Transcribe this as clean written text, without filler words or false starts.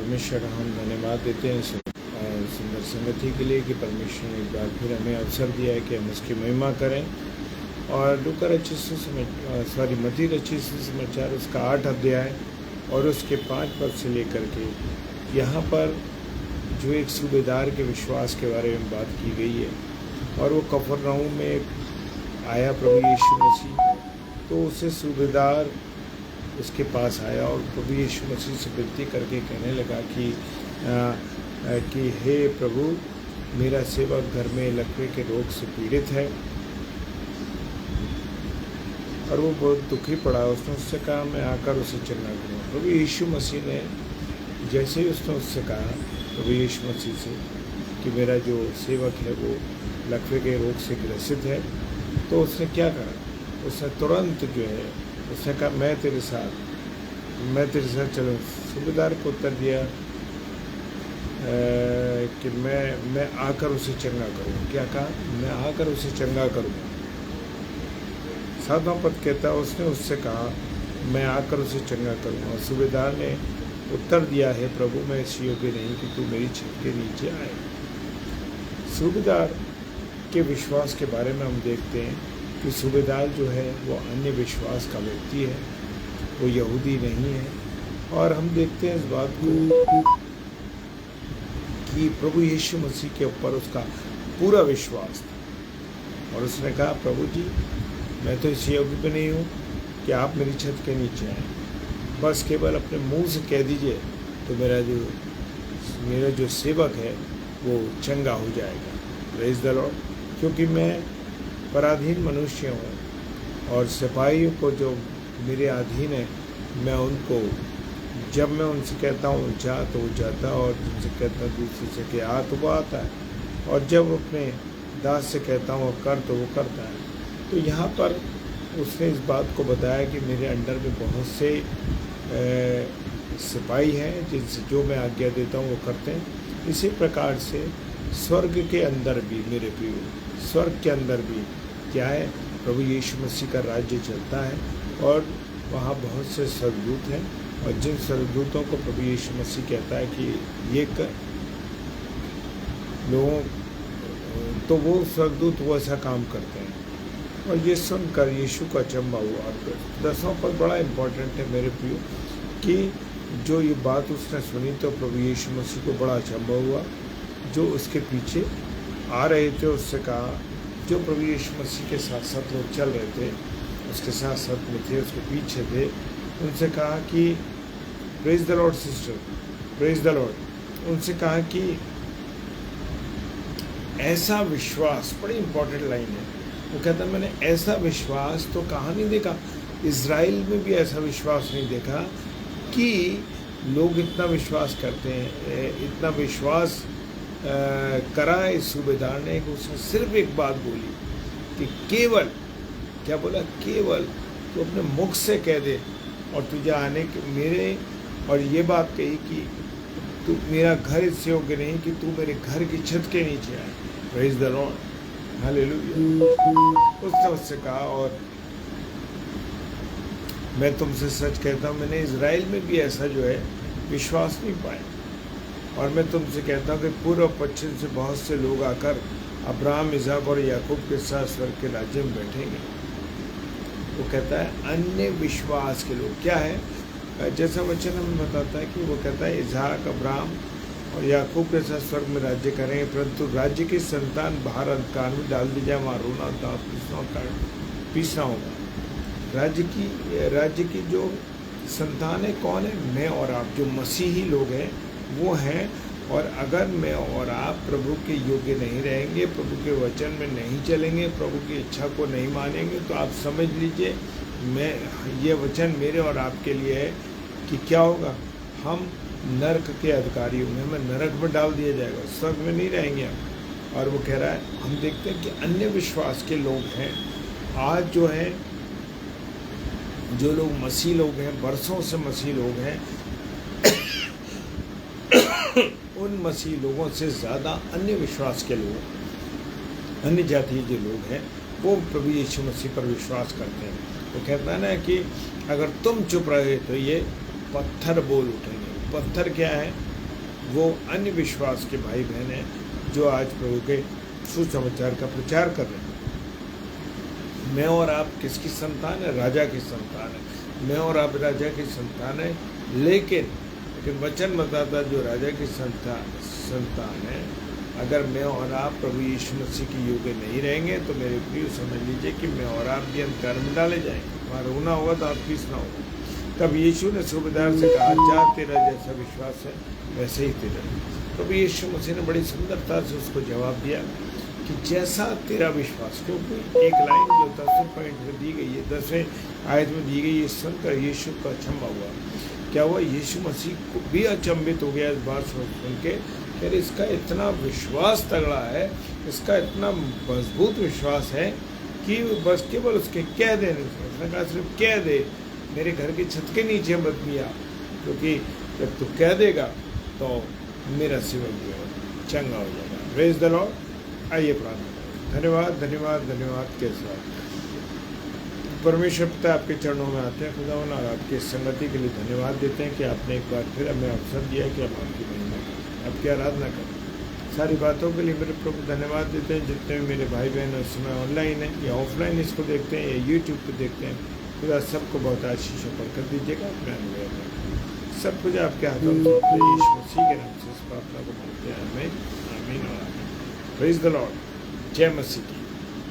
परमेश्वर हम धन्यवाद देते हैं सुंदर संगति के लिए कि परमेश्वर ने एक बार फिर हमें अवसर दिया है कि हम उसकी महिमा करें। और लूका रचित मत्ती रचित सुसमाचार उसका 8 अध्याय और उसके 5 पद से लेकर के यहाँ पर जो एक सूबेदार के विश्वास के बारे में बात की गई है। और वो कफरनहूम में आया प्रभु यीशु मसीह, तो उसे सूबेदार उसके पास आया और प्रभु यीशु मसीह से विनती करके कहने लगा कि हे प्रभु, मेरा सेवक घर में लकवे के रोग से पीड़ित है और वो बहुत दुखी पड़ा। उसने उससे कहा मैं आकर उसे चंगा करूँ। प्रभु यीशु मसीह ने जैसे ही उसने उससे कहा प्रभु यीशु मसीह से कि मेरा जो सेवक है वो लकवे के रोग से ग्रसित है, तो उसने क्या करा? उसने तुरंत जो है उसने कहा मैं तेरे साथ चलूँ। सूबेदार को उत्तर दिया कि मैं आकर उसे चंगा करूँ। क्या कहा? मैं आकर उसे चंगा करूँगा। 7वां पद कहता है उसने उससे कहा मैं आकर उसे चंगा करूँगा। सूबेदार ने उत्तर दिया है प्रभु, मैं इस योग्य नहीं कि तू मेरी छत के नीचे आए। सूबेदार के विश्वास के बारे में हम देखते हैं कि सूबेदार जो है वो अन्य विश्वास का व्यक्ति है, वो यहूदी नहीं है। और हम देखते हैं इस बात को कि प्रभु यीशु मसीह के ऊपर उसका पूरा विश्वास था और उसने कहा प्रभु जी, मैं तो इस योग्य भी नहीं हूँ कि आप मेरी छत के नीचे आए, बस केवल अपने मुंह से कह दीजिए तो मेरा जो सेवक है वो चंगा हो जाएगा। Praise the Lord. क्योंकि मैं पराधीन मनुष्य हूँ और सिपाहियों को जो मेरे अधीन है, मैं उनको जब मैं उनसे कहता हूँ जा तो वो जाता, और जिनसे कहता हूँ दूसरे से कि आ तो वो आता है, और जब अपने दास से कहता हूँ कर तो वो करता है। तो यहाँ पर उसने इस बात को बताया कि मेरे अंडर में बहुत से सिपाही हैं जिनसे जो मैं आज्ञा देता हूँ वो करते हैं। इसी प्रकार से स्वर्ग के अंदर भी मेरे प्रिय, स्वर्ग के अंदर भी क्या है? प्रभु यीशु मसीह का राज्य चलता है और वहाँ बहुत से स्वर्गदूत हैं, और जिन स्वर्गदूतों को प्रभु यीशु मसीह कहता है कि ये कर लोगों, तो वो स्वर्गदूत वो ऐसा काम करते हैं। और ये सुनकर यीशु का अचंभा हुआ। और 10वां पद बड़ा इम्पोर्टेंट है मेरे प्रियो कि जो ये बात उसने सुनी तो प्रभु यीशु मसीह को बड़ा अचंभा हुआ। जो उसके पीछे आ रहे थे उससे कहा, जो प्रभु यीशु मसीह के साथ साथ लोग चल रहे थे, उसके साथ साथ में थे, उसके पीछे थे, उनसे कहा कि praise the Lord sister, praise the Lord. उनसे कहा कि ऐसा विश्वास, बड़ी इंपॉर्टेंट लाइन है। वो कहता है मैंने ऐसा विश्वास तो कहाँ नहीं देखा, इज़राइल में भी ऐसा विश्वास नहीं देखा कि लोग इतना विश्वास करते हैं। इतना विश्वास करा इस सूबेदार ने कि उसने सिर्फ एक बात बोली कि केवल, क्या बोला? केवल तो अपने मुख से कह दे और तुझे आने के मेरे, और ये बात कही कि तू मेरा घर इससे योग्य नहीं कि तू मेरे घर की छत के नीचे आए। Praise the Lord, hallelujah. उसने उससे कहा और मैं तुमसे सच कहता हूँ मैंने इज़राइल में भी ऐसा जो है विश्वास नहीं पाया। और मैं तुमसे कहता हूँ कि पूर्व पश्चिम से बहुत से लोग आकर अब्राहम, इसहाक और याकूब के साथ स्वर्ग के राज्य में बैठेंगे। वो कहता है अन्य विश्वास के लोग क्या है, जैसा वचन हमें बताता है कि वो कहता है इसहाक, अब्राहम और याकूब के साथ स्वर्ग में राज्य करेंगे, परंतु राज्य की संतान बाहर अंधकार में डाल दी जाए, वहाँ रोना दांत पीसना होगा। राज्य की जो संतान है कौन है? मैं और आप, जो मसीही लोग हैं वो हैं। और अगर मैं और आप प्रभु के योग्य नहीं रहेंगे, प्रभु के वचन में नहीं चलेंगे, प्रभु की इच्छा को नहीं मानेंगे, तो आप समझ लीजिए ये वचन मेरे और आपके लिए है कि क्या होगा? हम नरक के अधिकारी होंगे, हमें नरक में डाल दिया जाएगा, स्वर्ग में नहीं रहेंगे हम। और वो कह रहा है, हम देखते हैं कि अन्य विश्वास के लोग हैं आज जो हैं, जो लोग मसीह लोग हैं, बरसों से मसीह लोग हैं, उन मसीह लोगों से ज़्यादा अन्य विश्वास के लोग, अन्य जातीय जो लोग हैं, वो प्रभु यीशु मसीह पर विश्वास करते हैं। वो कहता है ना कि अगर तुम चुप रहे तो ये पत्थर बोल उठेंगे। पत्थर क्या है? वो अन्य विश्वास के भाई बहन हैं जो आज प्रभु के सुसमाचार का प्रचार कर रहे हैं। मैं और आप किसकी संतान है? राजा की संतान है। मैं और आप राजा की संतान है, लेकिन वचन बताता जो राजा की संतान है, अगर मैं और आप प्रभु यीशु मसीह के योग्य नहीं रहेंगे तो मेरे प्रिय समझ लीजिए कि मैं और आप भी अंधकार में डाले जाएंगे। वहाँ रोना होगा तो आप पीसना होगा। तब यीशु ने सूबेदार से कहा, जा तेरा जैसा विश्वास है वैसे ही तेरा। प्रभु यीशु मसीह ने बड़ी सुंदरता से उसको जवाब दिया कि जैसा तेरा विश्वास। क्योंकि एक लाइन जो 10वें पॉइंट में दी गई है, 10वें आयत में दी गई है, सुनकर यीशु का अचंभा हुआ। क्या हुआ? यीशु मसीह को भी अचंभित हो गया इस बात सुन के, यार इसका इतना विश्वास तगड़ा है, इसका इतना मजबूत विश्वास है कि बस केवल उसके कह देने से, उसने कहा सिर्फ कह दे मेरे घर की छत के नीचे मत दिया, क्योंकि जब तू कह देगा तो मेरा सेवक जो है चंगा हो जाएगा। Praise the Lord. आइए प्रार्थना करें। धन्यवाद धन्यवाद धन्यवाद के साथ परमेश्वर पिता आपके चरणों में आते हैं खुदावन, और आपकी संगति के लिए धन्यवाद देते हैं कि आपने एक बार फिर हमें अवसर दिया कि हम आपकी महिमा करें, आपकी आराधना करें। सारी बातों के लिए मेरे प्रभु धन्यवाद देते हैं। जितने भी मेरे भाई बहन उस समय ऑनलाइन हैं या ऑफलाइन इसको देखते हैं या यूट्यूब पर देखते हैं, खुदा सबको बहुत आशीषों पर कर दीजिएगा अपने अनुग्रह में। सब कुछ आपके हाथों में यीशु मसीह के नाम से इस प्रार्थना को मांगते हैं। आमीन आमीन और आमीन। Praise the Lord. जय मसीह।